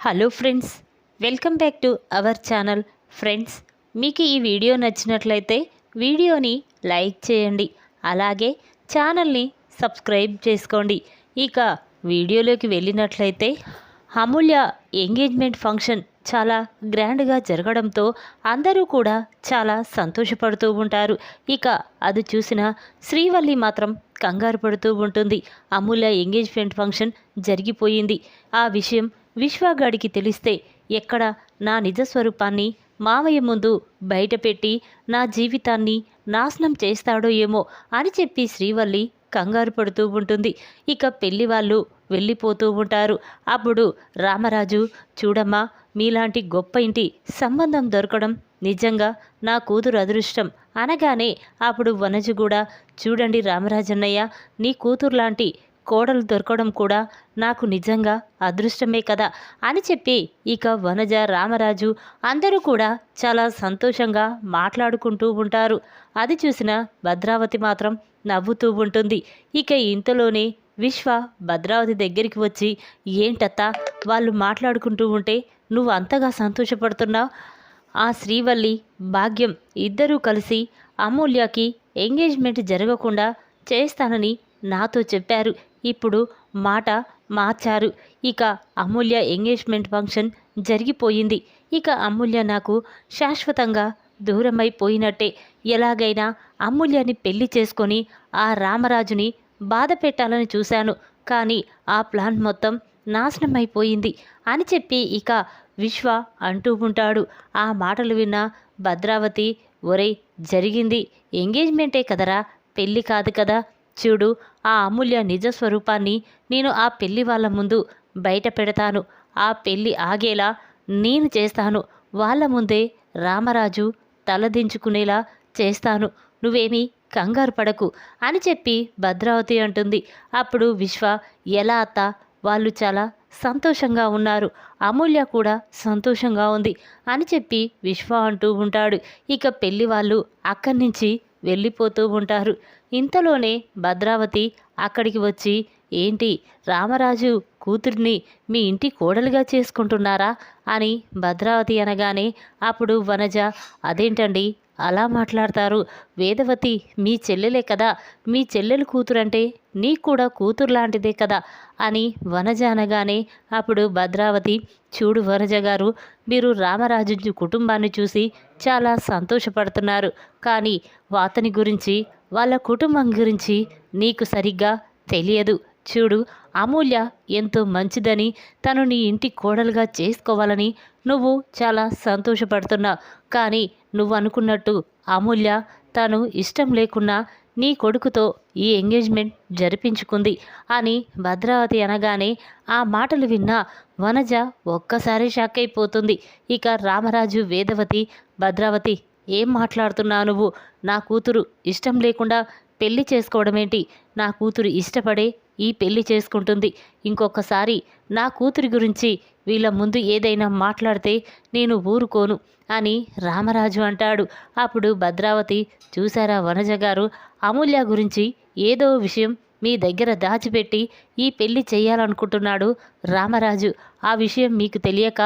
Hello friends, welcome back to our channel. Friends, మీకు ఈ video నచ్చినట్లయితే వీడియోని లైక్ చేయండి, అలాగే ఛానల్ని సబ్స్క్రైబ్ చేసుకోండి. ఇక వీడియోలోకి వెళ్ళినట్లయితే అమూల్య ఎంగేజ్మెంట్ ఫంక్షన్ చాలా గ్రాండ్గా జరగడంతో అందరూ కూడా చాలా సంతోషపడుతూ ఉంటారు. ఇక అది చూసిన శ్రీవల్లి మాత్రం కంగారు పడుతూ ఉంటుంది. అమూల్య ఎంగేజ్మెంట్ ఫంక్షన్ జరిగిపోయింది. ఆ విషయం విశ్వగాడికి తెలిస్తే ఎక్కడ నా నిజస్వరూపాన్ని మావయ్య ముందు బయటపెట్టి నా జీవితాన్ని నాశనం చేస్తాడో ఏమో అని చెప్పి శ్రీవల్లి కంగారు పడుతూ ఉంటుంది. ఇక పెళ్లి వాళ్ళు వెళ్ళిపోతూ ఉంటారు. అప్పుడు రామరాజు, చూడమ్మా, మీలాంటి గొప్ప ఇంటి సంబంధం దొరకడం నిజంగా నా కూతురు అదృష్టం అనగానే అప్పుడు వనజ కూడా, చూడండి రామరాజన్నయ్య, నీ కూతురు లాంటి కోడలు దొరకడం కూడా నాకు నిజంగా అదృష్టమే కదా అని చెప్పి ఇక వనజ, రామరాజు అందరూ కూడా చాలా సంతోషంగా మాట్లాడుకుంటూ ఉంటారు. అది చూసిన భద్రావతి మాత్రం నవ్వుతూ ఉంటుంది. ఇక ఇంతలోనే విశ్వ భద్రావతి దగ్గరికి వచ్చి, ఏంటత్తా వాళ్ళు మాట్లాడుకుంటూ ఉంటే నువ్వు అంతగా సంతోషపడుతున్నావు? ఆ శ్రీవల్లి, భాగ్యం ఇద్దరూ కలిసి అమూల్యకి ఎంగేజ్మెంట్ జరగకుండా చేస్తానని నాతో చెప్పారు. ఇప్పుడు మాట మార్చారు. ఇక అమూల్య ఎంగేజ్మెంట్ ఫంక్షన్ జరిగిపోయింది. ఇక అమూల్య నాకు శాశ్వతంగా దూరమైపోయినట్టే. ఎలాగైనా అమూల్యని పెళ్లి చేసుకొని ఆ రామరాజుని బాధ పెట్టాలని చూశాను, కానీ ఆ ప్లాన్ మొత్తం నాశనమైపోయింది అని చెప్పి ఇక విశ్వ అంటూ ఉంటాడు. ఆ మాటలు విన్న భద్రావతి, ఒరేయ్, జరిగింది ఎంగేజ్మెంటే కదరా, పెళ్ళి కాదు కదా. చూడు, ఆ అమూల్య నిజస్వరూపాన్ని నేను ఆ పెళ్లి వాళ్ళ ముందు బయట పెడతాను. ఆ పెళ్ళి ఆగేలా నేను చేస్తాను. వాళ్ళ ముందే రామరాజు తలదించుకునేలా చేస్తాను. నువ్వేమీ కంగారు పడకు అని చెప్పి భద్రావతి అంటుంది. అప్పుడు విశ్వ, ఎలా అత్త, వాళ్ళు చాలా సంతోషంగా ఉన్నారు, అమూల్య కూడా సంతోషంగా ఉంది అని చెప్పి విశ్వ అంటూ ఉంటాడు. ఇక పెళ్లి వాళ్ళు అక్కడి నుంచి వెళ్ళిపోతూ ఉంటారు. ఇంతలోనే భద్రావతి అక్కడికి వచ్చి, ఏంటి రామరాజు కూతుర్ని మీ ఇంటి కోడలుగా చేసుకుంటున్నారా అని భద్రావతి అనగానే అప్పుడు వనజ, అదేంటండి అలా మాట్లాడతారు? వేదవతి మీ చెల్లెలే కదా, మీ చెల్లెలు కూతురంటే నీకు కూడా కూతురు లాంటిదే కదా అని వనజ అనగానే అప్పుడు భద్రావతి, చూడు వనజ గారు, మీరు రామరాజు కుటుంబాన్ని చూసి చాలా సంతోషపడుతున్నారు, కానీ అతని గురించి, వాళ్ళ కుటుంబం గురించి నీకు సరిగ్గా తెలియదు. చూడు, అమూల్య ఎంతో మంచిదని, తను నీ ఇంటి కోడలుగా చేసుకోవాలని నువ్వు చాలా సంతోషపడుతున్నావు, కానీ నువ్వు అనుకున్నట్టు అమూల్య తను ఇష్టం లేకున్నా నీ కొడుకుతో ఈ ఎంగేజ్మెంట్ జరిపించుకుంది అని భద్రావతి అనగానే ఆ మాటలు విన్న వనజ ఒక్కసారి షాక్ అయిపోతుంది. ఇక రామరాజు, వేదవతి, భద్రావతి, ఏం మాట్లాడుతున్నావు నువ్వు? నా కూతురు ఇష్టం లేకుండా పెళ్లి చేసుకోవడమేంటి? నా కూతురు ఇష్టపడే ఈ పెళ్లి చేసుకుంటుంది. ఇంకొకసారి నా కూతురి గురించి వీళ్ళ ముందు ఏదైనా మాట్లాడితే నేను ఊరుకోను అని రామరాజు అంటాడు. అప్పుడు భద్రావతి, చూసారా వనజ గారు, అమూల్య గురించి ఏదో విషయం మీ దగ్గర దాచిపెట్టి ఈ పెళ్లి చేయాలనుకుంటున్నాడు రామరాజు. ఆ విషయం మీకు తెలియక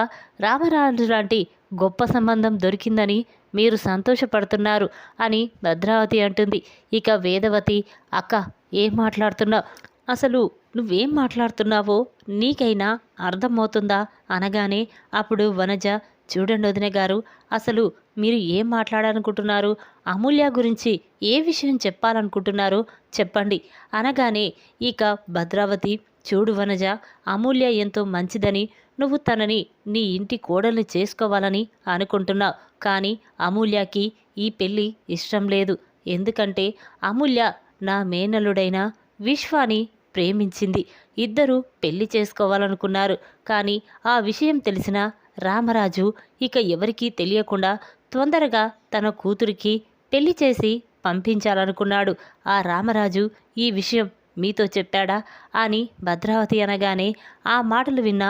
రామరాజు లాంటి గొప్ప సంబంధం దొరికిందని మీరు సంతోషపడుతున్నారు అని భద్రావతి అంటుంది. ఇక వేదవతి, అక్క ఏం మాట్లాడుతున్నావు? అసలు నువ్వేం మాట్లాడుతున్నావో నీకైనా అర్థమవుతుందా అనగానే అప్పుడు వనజ, చూడండి వదిన గారు, అసలు మీరు ఏం మాట్లాడాలనుకుంటున్నారు? అమూల్య గురించి ఏ విషయం చెప్పాలనుకుంటున్నారో చెప్పండి అనగానే ఇక భద్రావతి, చూడు వనజ, అమూల్య ఎంతో మంచిదని, నువ్వు తనని నీ ఇంటి కోడల్ని చేసుకోవాలని అనుకుంటున్నావు, కానీ అమూల్యకి ఈ పెళ్ళి ఇష్టం లేదు. ఎందుకంటే అమూల్య నా మేనల్లుడైన విశ్వాని ప్రేమించింది. ఇద్దరూ పెళ్లి చేసుకోవాలనుకున్నారు, కానీ ఆ విషయం తెలిసిన రామరాజు ఇక ఎవరికీ తెలియకుండా తొందరగా తన కూతురికి పెళ్లి చేసి పంపించాలనుకున్నాడు. ఆ రామరాజు ఈ విషయం మీతో చెప్పాడా అని భద్రావతి అనగానే ఆ మాటలు విన్న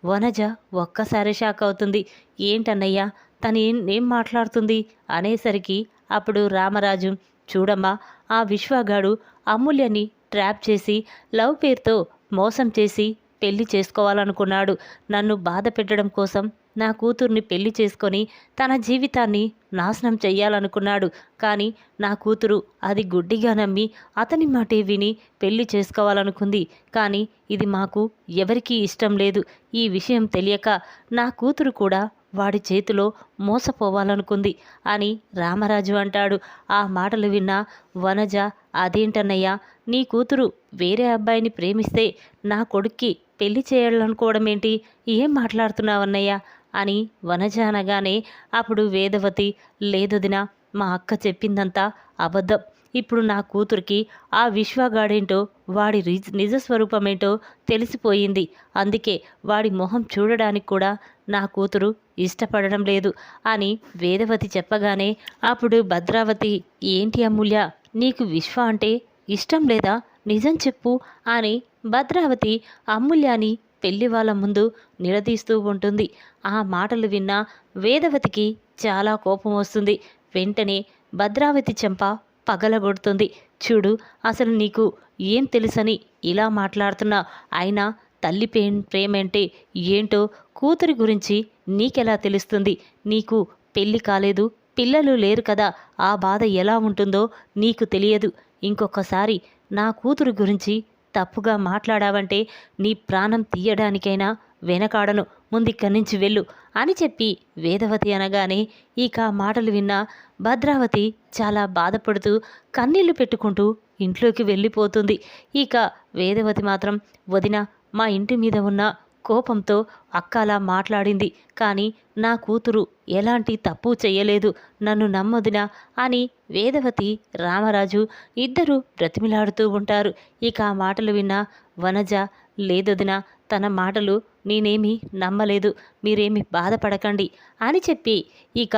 వనజ ఒక్కసారి షాక్ అవుతుంది. ఏంటన్నయ్యా, తను ఏం మాట్లాడుతుంది అనేసరికి అప్పుడు రామరాజు, చూడమ్మా, ఆ విశ్వగాడు అమూల్యని ట్రాప్ చేసి లవ్ పేరుతో మోసం చేసి పెళ్లి చేసుకోవాలనుకున్నాడు. నన్ను బాధ పెట్టడం కోసం నా కూతుర్ని పెళ్లి చేసుకొని తన జీవితాన్ని నాశనం చెయ్యాలనుకున్నాడు. కానీ నా కూతురు అది గుడ్డిగా నమ్మి అతని మాటే విని పెళ్లి చేసుకోవాలనుకుంది. కానీ ఇది మాకు ఎవరికీ ఇష్టం లేదు. ఈ విషయం తెలియక నా కూతురు కూడా వాడి చేతిలో మోసపోవాలనుకుంది అని రామరాజు అంటాడు. ఆ మాటలు విన్న వనజ, అదేంటన్నయ్యా, నీ కూతురు వేరే అబ్బాయిని ప్రేమిస్తే నా కొడుక్కి పెళ్లి చేయాలనుకోవడమేంటి? ఏం మాట్లాడుతున్నావన్నయ్యా అని వనజ అనగానే అప్పుడు వేదవతి, లేదొదినా, మా అక్క చెప్పిందంతా అబద్ధం. ఇప్పుడు నా కూతురికి ఆ విశ్వగాడేంటో వాడి నిజస్వరూపమేంటో తెలిసిపోయింది. అందుకే వాడి మొహం చూడడానికి కూడా నా కూతురు ఇష్టపడడం లేదు అని వేదవతి చెప్పగానే అప్పుడు భద్రావతి, ఏంటి అమూల్య, నీకు విశ్వ అంటే ఇష్టం లేదా? నిజం చెప్పు అని భద్రావతి అమూల్యాని పెళ్లి వాళ్ళ ముందు నిలదీస్తూ ఉంటుంది. ఆ మాటలు విన్న వేదవతికి చాలా కోపం వస్తుంది. వెంటనే భద్రావతి చెంప పగలగొడుతుంది. చూడు, అసలు నీకు ఏం తెలుసని ఇలా మాట్లాడుతున్నా? అయినా తల్లి ప్రేమంటే ఏంటో కూతురి గురించి నీకెలా తెలుస్తుంది? నీకు పెళ్లి కాలేదు, పిల్లలు లేరు కదా, ఆ బాధ ఎలా ఉంటుందో నీకు తెలియదు. ఇంకొకసారి నా కూతురు గురించి తప్పుగా మాట్లాడావంటే నీ ప్రాణం తీయడానికైనా వెనకాడను. ముందిక్కడి నుంచి వెళ్ళు అని చెప్పి వేదవతి అనగానే ఇక మాటలు విన్న భద్రావతి చాలా బాధపడుతూ కన్నీళ్లు పెట్టుకుంటూ ఇంట్లోకి వెళ్ళిపోతుంది. ఇక వేదవతి మాత్రం, వదిన, మా ఇంటి మీద ఉన్న కోపంతో అక్క అలా మాట్లాడింది. కానీ నా కూతురు ఎలాంటి తప్పు చెయ్యలేదు, నన్ను నమ్మొదినా అని వేదవతి, రామరాజు ఇద్దరూ బ్రతిమిలాడుతూ ఉంటారు. ఇక ఆ మాటలు విన్న వనజ, లేదొదినా, తన మాటలు నేనేమీ నమ్మలేదు, మీరేమి బాధపడకండి అని చెప్పి ఇక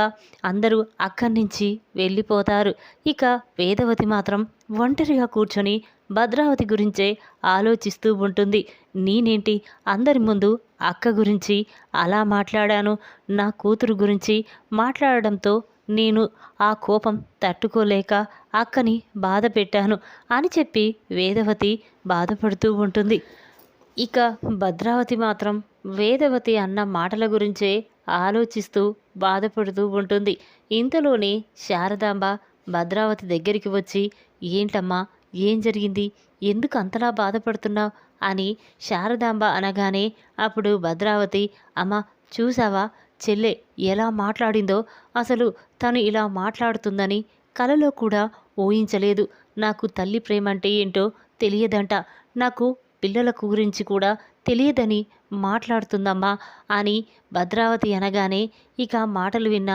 అందరూ అక్కడి నుంచి వెళ్ళిపోతారు. ఇక వేదవతి మాత్రం ఒంటరిగా కూర్చొని భద్రావతి గురించే ఆలోచిస్తూ ఉంటుంది. నేనేంటి అందరి ముందు అక్క గురించి అలా మాట్లాడాను? నా కూతురు గురించి మాట్లాడడంతో నేను ఆ కోపం తట్టుకోలేక అక్కని బాధ పెట్టాను అని చెప్పి వేదవతి బాధపడుతూ ఉంటుంది. ఇక భద్రావతి మాత్రం వేదవతి అన్న మాటల గురించే ఆలోచిస్తూ బాధపడుతూ ఉంటుంది. ఇంతలోనే శారదాంబ భద్రావతి దగ్గరికి వచ్చి, ఏంటమ్మా, ఏం జరిగింది? ఎందుకు అంతలా బాధపడుతున్నావు అని శారదాంబ అనగానే అప్పుడు భద్రావతి, అమ్మ, చూసావా చెల్లె ఎలా మాట్లాడిందో? అసలు తను ఇలా మాట్లాడుతుందని కలలో కూడా ఊహించలేదు. నాకు తల్లి ప్రేమంటే ఏంటో తెలియదంట, నాకు పిల్లల గురించి కూడా తెలియదని మాట్లాడుతుందమ్మా అని భద్రావతి అనగానే ఇక మాటలు విన్న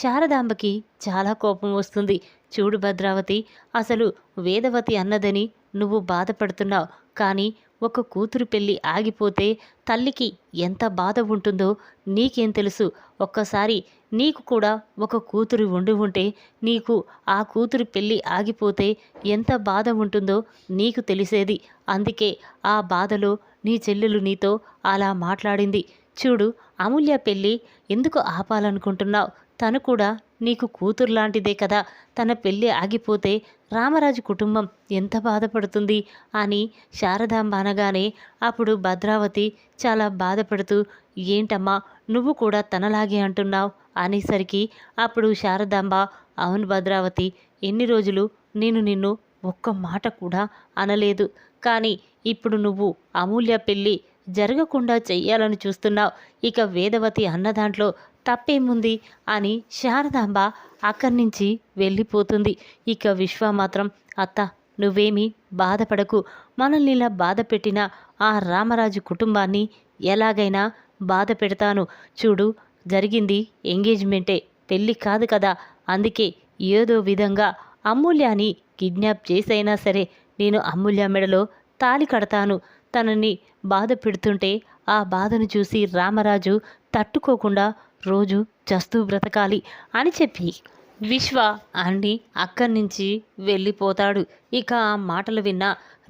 శారదాంబకి చాలా కోపం వస్తుంది. చూడు భద్రావతి, అసలు వేదవతి అన్నదని నువ్వు బాధపడుతున్నావు. కానీ ఒక కూతురు పెళ్ళి ఆగిపోతే తల్లికి ఎంత బాధ ఉంటుందో నీకేం తెలుసు? ఒక్కసారి నీకు కూడా ఒక కూతురు ఉంటే నీకు ఆ కూతురు పెళ్ళి ఆగిపోతే ఎంత బాధ ఉంటుందో నీకు తెలిసేది. అందుకే ఆ బాధలో నీ చెల్లెలు నీతో అలా మాట్లాడింది. చూడు, అమూల్య పెళ్ళి ఎందుకు ఆపాలనుకుంటున్నావు? తను కూడా నీకు కూతురు లాంటిదే కదా. తన పెళ్ళి ఆగిపోతే రామరాజు కుటుంబం ఎంత బాధపడుతుంది అని శారదాంబ అనగానే అప్పుడు భద్రావతి చాలా బాధపడుతూ, ఏంటమ్మా, నువ్వు కూడా తనలాగే అంటున్నావు అనేసరికి అప్పుడు శారదాంబ, అవును భద్రావతి, ఎన్ని రోజులు నేను నిన్ను ఒక్క మాట కూడా అనలేదు. కానీ ఇప్పుడు నువ్వు అమూల్య పెళ్ళి జరగకుండా చెయ్యాలని చూస్తున్నావు. ఇక వేదవతి అన్న దాంట్లో తప్పేముంది అని శారదాంబ అక్కడి నుంచి వెళ్ళిపోతుంది. ఇక విశ్వ మాత్రం, అత్త, నువ్వేమీ బాధపడకు, మనల్ని ఇలా బాధ పెట్టిన ఆ రామరాజు కుటుంబాన్ని ఎలాగైనా బాధ పెడతాను. చూడు, జరిగింది ఎంగేజ్మెంటే, పెళ్ళి కాదు కదా. అందుకే ఏదో విధంగా అమూల్యాని కిడ్నాప్ చేసైనా సరే నేను అమూల్య మెడలో తాళి కడతాను. తనని బాధ పెడుతుంటే ఆ బాధను చూసి రామరాజు తట్టుకోకుండా రోజు చస్తూ బ్రతకాలి అని చెప్పి విశ్వ అన్ని అక్కడి నుంచి వెళ్ళిపోతాడు. ఇక ఆ మాటలు విన్న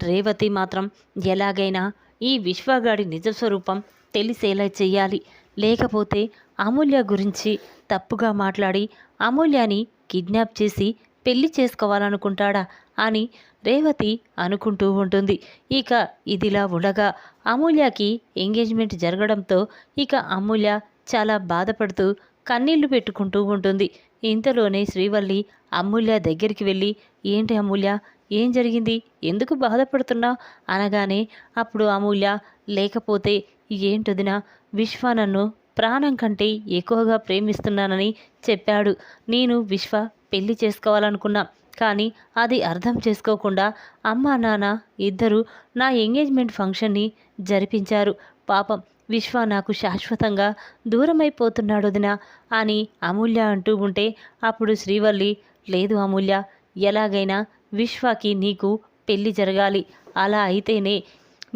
రేవతి మాత్రం ఎలాగైనా ఈ విశ్వగాడి నిజస్వరూపం తెలిసేలా చెయ్యాలి, లేకపోతే అమూల్య గురించి తప్పుగా మాట్లాడి అమూల్యాని కిడ్నాప్ చేసి పెళ్లి చేసుకోవాలనుకుంటాడా అని రేవతి అనుకుంటూ ఉంటుంది. ఇక ఇదిలా ఉండగా అమూల్యకి ఎంగేజ్మెంట్ జరగడంతో ఇక అమూల్య చాలా బాధపడుతూ కన్నీళ్లు పెట్టుకుంటూ ఉంటుంది. ఇంతలోనే శ్రీవల్లి అమూల్య దగ్గరికి వెళ్ళి, ఏంటి అమూల్య, ఏం జరిగింది, ఎందుకు బాధపడుతున్నావు అనగానే అప్పుడు అమూల్య, లేకపోతే ఏంటొదినా, విశ్వ నన్ను ప్రాణం కంటే ఎక్కువగా ప్రేమిస్తున్నానని చెప్పాడు. నేను విశ్వ పెళ్లి చేసుకోవాలనుకున్నా, కానీ అది అర్థం చేసుకోకుండా అమ్మా నాన్న ఇద్దరు నా ఎంగేజ్మెంట్ ఫంక్షన్ని జరిపించారు. పాపం విశ్వ నాకు శాశ్వతంగా దూరమైపోతున్నాడు వదినా అని అమూల్య అంటూ ఉంటే అప్పుడు శ్రీవల్లి, లేదు అమూల్య, ఎలాగైనా విశ్వకి నీకు పెళ్లి జరగాలి, అలా అయితేనే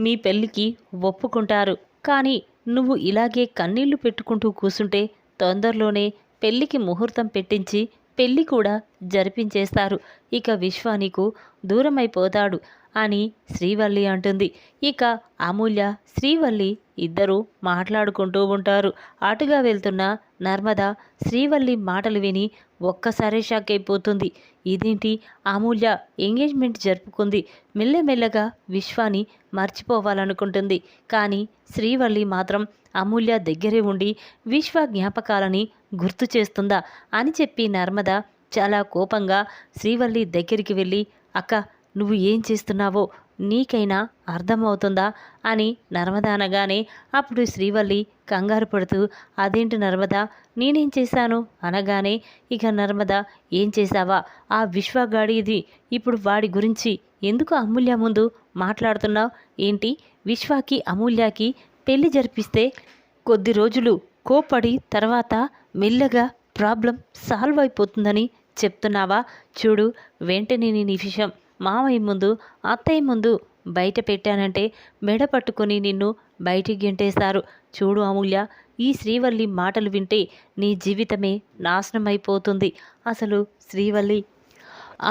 మీ పెళ్ళికి ఒప్పుకుంటారు. కానీ నువ్వు ఇలాగే కన్నీళ్లు పెట్టుకుంటూ కూసుంటే తొందరలోనే పెళ్ళికి ముహూర్తం పెట్టించి పెళ్ళి కూడా జరిపించేస్తారు. ఇక విశ్వ నీకు దూరమైపోతాడు అని శ్రీవల్లి అంటుంది. ఇక అమూల్య శ్రీవల్లి ఇద్దరూ మాట్లాడుకుంటూ ఉంటారు. అటుగా వెళ్తున్న నర్మద శ్రీవల్లి మాటలు విని ఒక్కసారే షాక్ అయిపోతుంది. ఇదేంటి, అమూల్య ఎంగేజ్మెంట్ జరుపుకుంది, మెల్లమెల్లగా విశ్వాని మర్చిపోవాలనుకుంటుంది. కానీ శ్రీవల్లి మాత్రం అమూల్య దగ్గరే ఉండి విశ్వ జ్ఞాపకాలని గుర్తు చేస్తుందా అని చెప్పి నర్మద చాలా కోపంగా శ్రీవల్లి దగ్గరికి వెళ్ళి, అక్క, నువ్వు ఏం చేస్తున్నావో నీకైనా అర్థమవుతుందా అని నర్మద అనగానే అప్పుడు శ్రీవల్లి కంగారు పడుతూ, అదేంటి నర్మద, నేనేం చేశాను అనగానే ఇక నర్మద, ఏం చేశావా, ఆ విశ్వగాడిది, ఇప్పుడు వాడి గురించి ఎందుకు అమూల్య ముందు మాట్లాడుతున్నావు ఏంటి, విశ్వాకి అమూల్యకి పెళ్లి జరిపిస్తే కొద్ది రోజులు కోపడి తర్వాత మెల్లగా ప్రాబ్లం సాల్వ్ అయిపోతుందని చెప్తున్నావా, చూడు వెంటనే నేను ఈ విషయం మామయ్య ముందు అత్తయ్య ముందు బయట పెట్టానంటే మెడ పట్టుకొని నిన్ను బయటికి గెంటేస్తారు. చూడు అమూల్య, ఈ శ్రీవల్లి మాటలు వింటే నీ జీవితమే నాశనం అయిపోతుంది. అసలు శ్రీవల్లి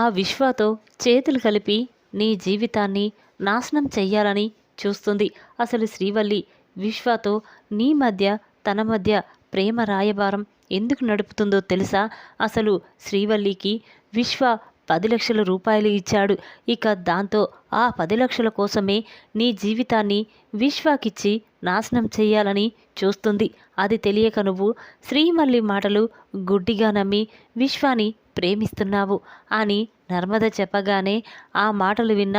ఆ విశ్వతో చేతులు కలిపి నీ జీవితాన్ని నాశనం చెయ్యాలని చూస్తుంది. అసలు శ్రీవల్లి విశ్వతో నీ మధ్య తన మధ్య ప్రేమ రాయబారం ఎందుకు నడుపుతుందో తెలుసా? అసలు శ్రీవల్లికి విశ్వ 10 లక్షల రూపాయలు ఇచ్చాడు. ఇక దాంతో ఆ 10 లక్షల కోసమే నీ జీవితాన్ని విశ్వాకిచ్చి నాశనం చెయ్యాలని చూస్తుంది. అది తెలియక నువ్వు శ్రీవల్లి మాటలు గుడ్డిగా నమ్మి విశ్వాని ప్రేమిస్తున్నావు అని నర్మద చెప్పగానే ఆ మాటలు విన్న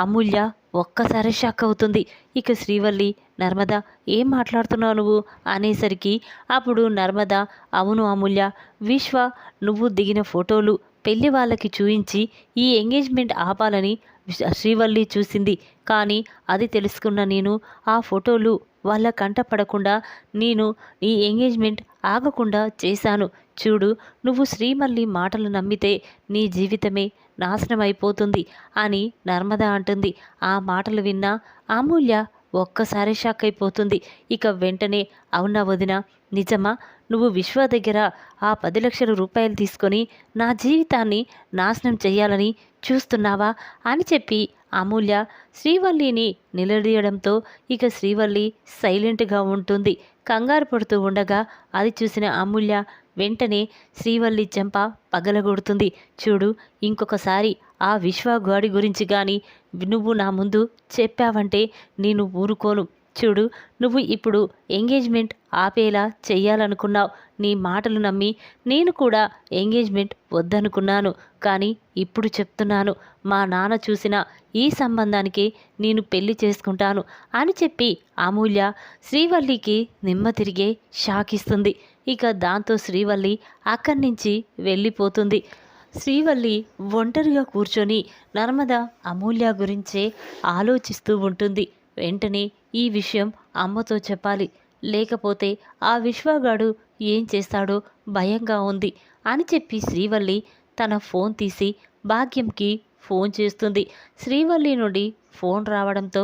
అమూల్య ఒక్కసారి షాక్ అవుతుంది. ఇక శ్రీవల్లి, నర్మద, ఏం మాట్లాడుతున్నావు నువ్వు అనేసరికి అప్పుడు నర్మద, అవును అమూల్య, విశ్వ నువ్వు దిగిన ఫోటోలు పెళ్లి వాళ్ళకి చూయించి ఈ ఎంగేజ్మెంట్ ఆపాలని శ్రీవల్లి చూసింది. కానీ అది తెలుసుకున్న నేను ఆ ఫోటోలు వాళ్ళ కంట పడకుండా నేను ఈ ఎంగేజ్మెంట్ ఆగకుండా చేశాను. చూడు, నువ్వు శ్రీవల్లి మాటలు నమ్మితే నీ జీవితమే నాశనం అయిపోతుంది అని నర్మద అంటుంది. ఆ మాటలు విన్నా అమూల్య ఒక్కసారి షాక్ అయిపోతుంది. ఇక వెంటనే, అవునా వదిన, నిజమా, నువ్వు విశ్వ దగ్గర ఆ 10 లక్షల రూపాయలు తీసుకొని నా జీవితాన్ని నాశనం చెయ్యాలని చూస్తున్నావా అని చెప్పి అమూల్య శ్రీవల్లిని నిలదీయడంతో ఇక శ్రీవల్లి సైలెంట్గా ఉంటుంది. కంగారు పడుతూ ఉండగా అది చూసిన అమూల్య వెంటనే శ్రీవల్లి చెంప పగలగొడుతుంది. చూడు, ఇంకొకసారి ఆ విశ్వగాడి గురించి కానీ నువ్వు నా ముందు చెప్పావంటే నేను ఊరుకోను. చూడు, నువ్వు ఇప్పుడు ఎంగేజ్మెంట్ ఆపేలా చెయ్యాలనుకున్నావు. నీ మాటలు నమ్మి నేను కూడా ఎంగేజ్మెంట్ వద్దనుకున్నాను. కానీ ఇప్పుడు చెప్తున్నాను, మా నాన్న చూసిన ఈ సంబంధానికి నేను పెళ్లి చేసుకుంటాను అని చెప్పి అమూల్య శ్రీవల్లికి నిమ్మ తిరిగే షాక్ ఇస్తుంది. ఇక దాంతో శ్రీవల్లి అక్కడి నుంచి వెళ్ళిపోతుంది. శ్రీవల్లి ఒంటరిగా కూర్చొని నర్మద అమూల్య గురించే ఆలోచిస్తూ ఉంటుంది. వెంటనే ఈ విషయం అమ్మతో చెప్పాలి, లేకపోతే ఆ విశ్వగాడు ఏం చేస్తాడో భయంగా ఉంది అని చెప్పి శ్రీవల్లి తన ఫోన్ తీసి భాగ్యంకి ఫోన్ చేస్తుంది. శ్రీవల్లి నుండి ఫోన్ రావడంతో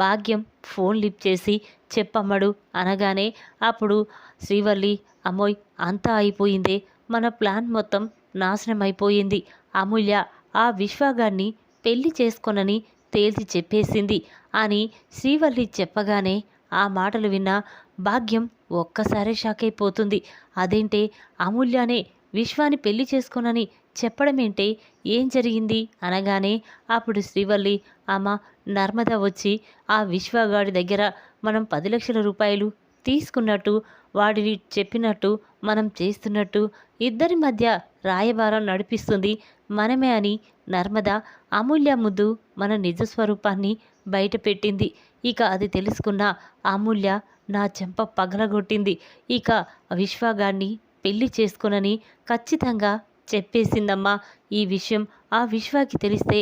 భాగ్యం ఫోన్ లిఫ్ట్ చేసి, చెప్పమ్మడు అనగానే అప్పుడు శ్రీవల్లి, అమ్మోయ్, అంతా అయిపోయిందే, మన ప్లాన్ మొత్తం నాశనం అయిపోయింది. అమూల్య ఆ విశ్వగాడిని పెళ్లి చేసుకోనని తేల్చి చెప్పేసింది అని శ్రీవల్లి చెప్పగానే ఆ మాటలు విన్న భాగ్యం ఒక్కసారే షాక్ అయిపోతుంది. అదేంటే, అమూల్యనే విశ్వాని పెళ్లి చేసుకోనని చెప్పడమేంటే, ఏం జరిగింది అనగానే అప్పుడు శ్రీవల్లి, అమ్మ, నర్మద వచ్చి ఆ విశ్వగాడి దగ్గర మనం 10 లక్షల రూపాయలు తీసుకున్నట్టు, వాడిని చెప్పినట్టు మనం చేస్తున్నట్టు ఇద్దరి మధ్య రాయబారం నడిపిస్తుంది మనమే అని నర్మద అమూల్య ముందు మన నిజ స్వరూపాన్ని బయటపెట్టింది. ఇక అది తెలుసుకున్న అమూల్య నా చెంప పగలగొట్టింది. ఇక విశ్వగాడిని పెళ్లి చేసుకోనని ఖచ్చితంగా చెప్పేసిందమ్మా. ఈ విషయం ఆ విశ్వాకి తెలిస్తే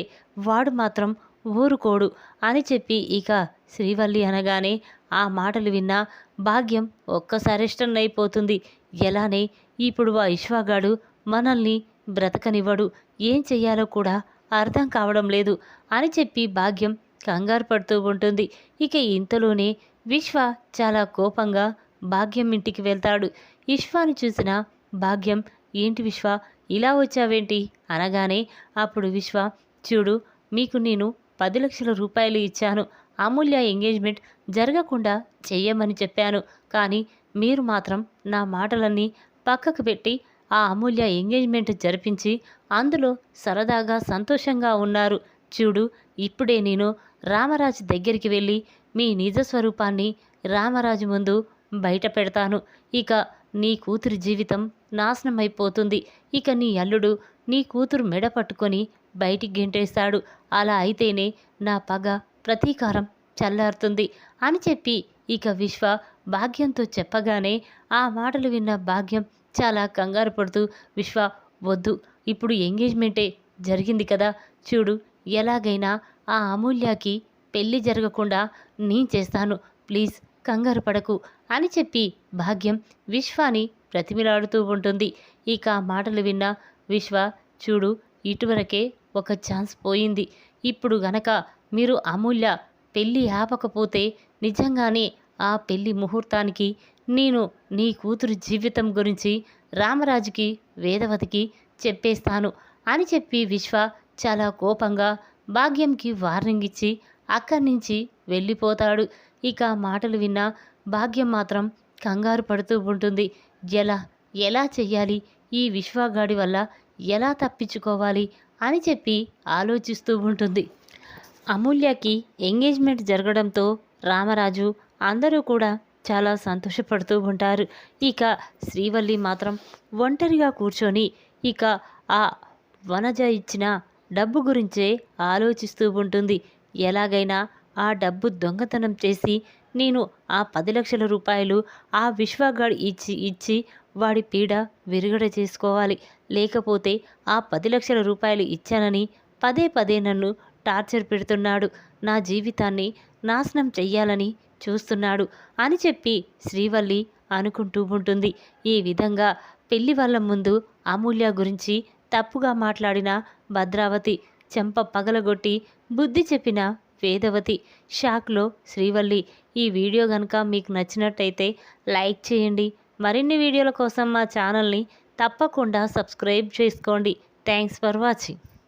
వాడు మాత్రం ఊరుకోడు అని చెప్పి ఇక శ్రీవల్లి అనగానే ఆ మాటలు విన్న భాగ్యం ఒక్కసారి స్టన్ అయిపోతుంది. ఎలానే ఇప్పుడు ఆ విశ్వగాడు మనల్ని బ్రతకనివ్వడు, ఏం చెయ్యాలో కూడా అర్థం కావడం లేదు అని చెప్పి భాగ్యం కంగారు పడుతూ ఉంటుంది. ఇక ఇంతలోనే విశ్వ చాలా కోపంగా భాగ్యం ఇంటికి వెళ్తాడు. విశ్వాని చూసిన భాగ్యం, ఏంటి విశ్వ, ఇలా వచ్చావేంటి అనగానే అప్పుడు విశ్వ, చూడు, మీకు నేను 10 లక్షల రూపాయలు ఇచ్చాను, అమూల్య ఎంగేజ్మెంట్ జరగకుండా చెయ్యమని చెప్పాను. కానీ మీరు మాత్రం నా మాటలన్నీ పక్కకు పెట్టి ఆ అమూల్య ఎంగేజ్మెంట్ జరిపించి అందులో సరదాగా సంతోషంగా ఉన్నారు. చూడు, ఇప్పుడే నేను రామరాజు దగ్గరికి వెళ్ళి మీ నిజ స్వరూపాన్ని రామరాజు ముందు బయట పెడతాను. ఇక నీ కూతురి జీవితం నాశనం అయిపోతుంది. ఇక నీ అల్లుడు నీ కూతురు మెడ పట్టుకొని బయటికి గెంటేస్తాడు. అలా అయితేనే నా పగ, ప్రతీకారం చల్లారుతుంది అని చెప్పి ఇక విశ్వ భాగ్యంతో చెప్పగానే ఆ మాటలు విన్న భాగ్యం చాలా కంగారు పడుతూ, విశ్వ, వద్దు, ఇప్పుడు ఎంగేజ్మెంటే జరిగింది కదా, చూడు, ఎలాగైనా ఆ అమూల్యకి పెళ్ళి జరగకుండా నేను చేస్తాను, ప్లీజ్ కంగారు పడకు అని చెప్పి భాగ్యం విశ్వాని ప్రతిమిలాడుతూ ఉంటుంది. ఇక ఆ మాటలు విన్న విశ్వ, చూడు, ఇటువరకే ఒక ఛాన్స్ పోయింది. ఇప్పుడు గనక మీరు అమూల్య పెళ్ళి ఆపకపోతే నిజంగానే ఆ పెళ్లి ముహూర్తానికి నేను నీ కూతురు జీవితం గురించి రామరాజుకి, వేదవతికి చెప్పేస్తాను అని చెప్పి విశ్వ చాలా కోపంగా భాగ్యంకి వార్నింగ్ ఇచ్చి అక్కడి నుంచి వెళ్ళిపోతాడు. ఇక ఆ మాటలు విన్న భాగ్యం మాత్రం కంగారు పడుతూ ఉంటుంది. ఎలా చెయ్యాలి, ఈ విశ్వగాడి వల్ల ఎలా తప్పించుకోవాలి అని చెప్పి ఆలోచిస్తూ ఉంటుంది. అమూల్యకి ఎంగేజ్మెంట్ జరగడంతో రామరాజు అందరూ కూడా చాలా సంతోషపడుతూ ఉంటారు. ఇక శ్రీవల్లి మాత్రం ఒంటరిగా కూర్చొని ఇక ఆ వనజ ఇచ్చిన డబ్బు గురించే ఆలోచిస్తూ ఉంటుంది. ఎలాగైనా ఆ డబ్బు దొంగతనం చేసి నేను ఆ 10 లక్షల రూపాయలు ఆ విశ్వగాడు ఇచ్చి వాడి పీడ విరుగడ చేసుకోవాలి. లేకపోతే ఆ 10 లక్షల రూపాయలు ఇచ్చానని పదే పదే నన్ను టార్చర్ పెడుతున్నాడు, నా జీవితాన్ని నాశనం చెయ్యాలని చూస్తున్నాడు అని చెప్పి శ్రీవల్లి అనుకుంటూ ఉంటుంది. ఈ విధంగా పెళ్లి వాళ్ళ ముందు అమూల్య గురించి తప్పుగా మాట్లాడిన భద్రావతి, చెంప పగలగొట్టి బుద్ధి చెప్పిన వేదవతి, షాక్లో శ్రీవల్లి. ఈ వీడియో కనుక మీకు నచ్చినట్టయితే లైక్ చేయండి. మరిన్ని వీడియోల కోసం మా ఛానల్ని తప్పకుండా సబ్స్క్రైబ్ చేసుకోండి. Thanks for watching.